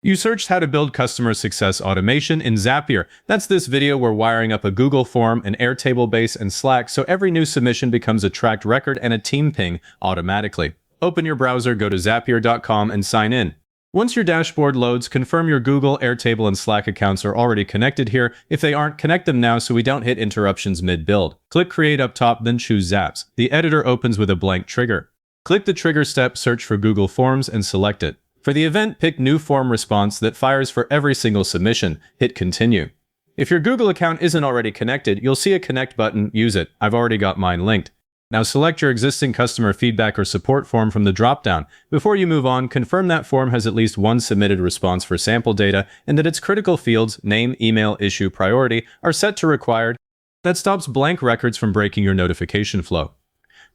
You searched how to build customer success automation in Zapier. That's this video where wiring up a Google form, an Airtable base, and Slack so every new submission becomes a tracked record and a team ping automatically. Open your browser, go to Zapier.com and sign in. Once your dashboard loads, confirm your Google, Airtable, and Slack accounts are already connected here. If they aren't, connect them now so we don't hit interruptions mid-build. Click Create up top, then choose Zaps. The editor opens with a blank trigger. Click the trigger step, search for Google Forms, and select it. For the event, pick New Form Response that fires for every single submission. Hit Continue. If your Google account isn't already connected, you'll see a Connect button. Use it. I've already got mine linked. Now select your existing customer feedback or support form from the dropdown. Before you move on, confirm that form has at least one submitted response for sample data and that its critical fields, name, email, issue, priority, are set to required. That stops blank records from breaking your notification flow.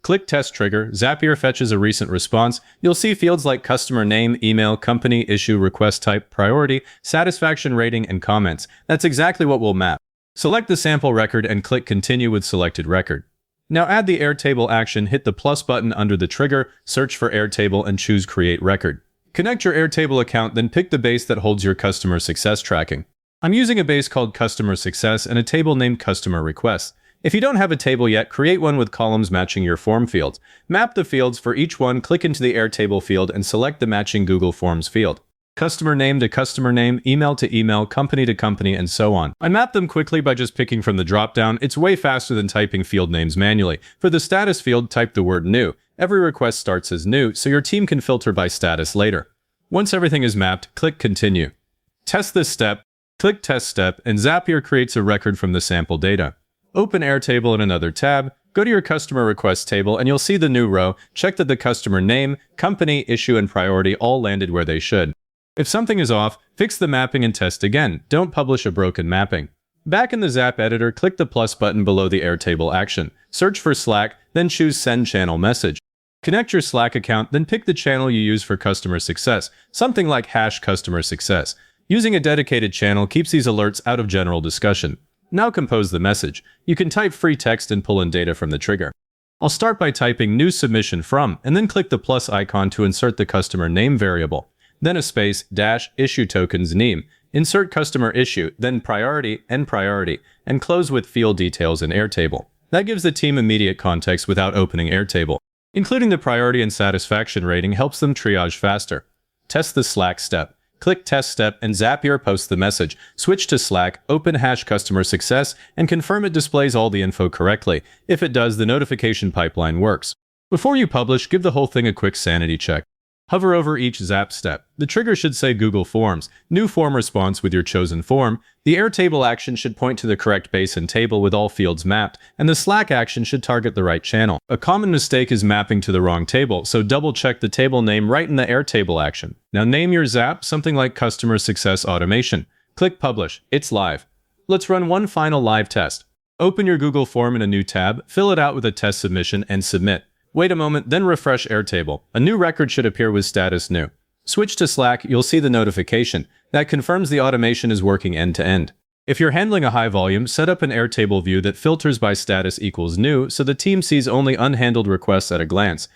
Click Test Trigger. Zapier fetches a recent response. You'll see fields like customer name, email, company, issue, request type, priority, satisfaction rating, and comments. That's exactly what we'll map. Select the sample record and click Continue with selected record. Now add the Airtable action, hit the plus button under the trigger, search for Airtable, and choose Create Record. Connect your Airtable account, then pick the base that holds your customer success tracking. I'm using a base called Customer Success and a table named Customer Requests. If you don't have a table yet, create one with columns matching your form fields. Map the fields for each one, click into the Airtable field, and select the matching Google Forms field. Customer name to customer name, email to email, company to company, and so on. I map them quickly by just picking from the dropdown. It's way faster than typing field names manually. For the status field, type the word new. Every request starts as new, so your team can filter by status later. Once everything is mapped, click Continue. Test this step, click Test Step, and Zapier creates a record from the sample data. Open Airtable in another tab, go to your customer request table, and you'll see the new row. Check that the customer name, company, issue, and priority all landed where they should. If something is off, fix the mapping and test again. Don't publish a broken mapping. Back in the Zap editor, click the plus button below the Airtable action. Search for Slack, then choose Send Channel Message. Connect your Slack account, then pick the channel you use for customer success, something like #customer success. Using a dedicated channel keeps these alerts out of general discussion. Now compose the message. You can type free text and pull in data from the trigger. I'll start by typing New Submission From, and then click the plus icon to insert the customer name variable. Then a space, dash, issue tokens name. Insert customer issue, then priority, and close with field details in Airtable. That gives the team immediate context without opening Airtable. Including the priority and satisfaction rating helps them triage faster. Test the Slack step. Click Test Step and Zapier posts the message. Switch to Slack, open #customer success, and confirm it displays all the info correctly. If it does, the notification pipeline works. Before you publish, give the whole thing a quick sanity check. Hover over each Zap step. The trigger should say Google Forms, New Form Response with your chosen form. The Airtable action should point to the correct base and table with all fields mapped, and the Slack action should target the right channel. A common mistake is mapping to the wrong table, so double-check the table name right in the Airtable action. Now name your Zap something like Customer Success Automation. Click Publish. It's live. Let's run one final live test. Open your Google form in a new tab, fill it out with a test submission, and submit. Wait a moment, then refresh Airtable. A new record should appear with status new. Switch to Slack, you'll see the notification. That confirms the automation is working end-to-end. If you're handling a high volume, set up an Airtable view that filters by status equals new so the team sees only unhandled requests at a glance.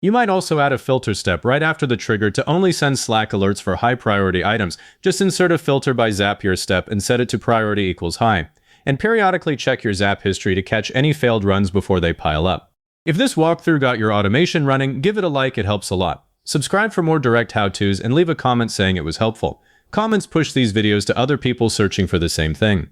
You might also add a filter step right after the trigger to only send Slack alerts for high-priority items. Just insert a filter by Zapier step and set it to priority equals high. And periodically check your Zap history to catch any failed runs before they pile up. If this walkthrough got your automation running, give it a like, it helps a lot. Subscribe for more direct how-tos and leave a comment saying it was helpful. Comments push these videos to other people searching for the same thing.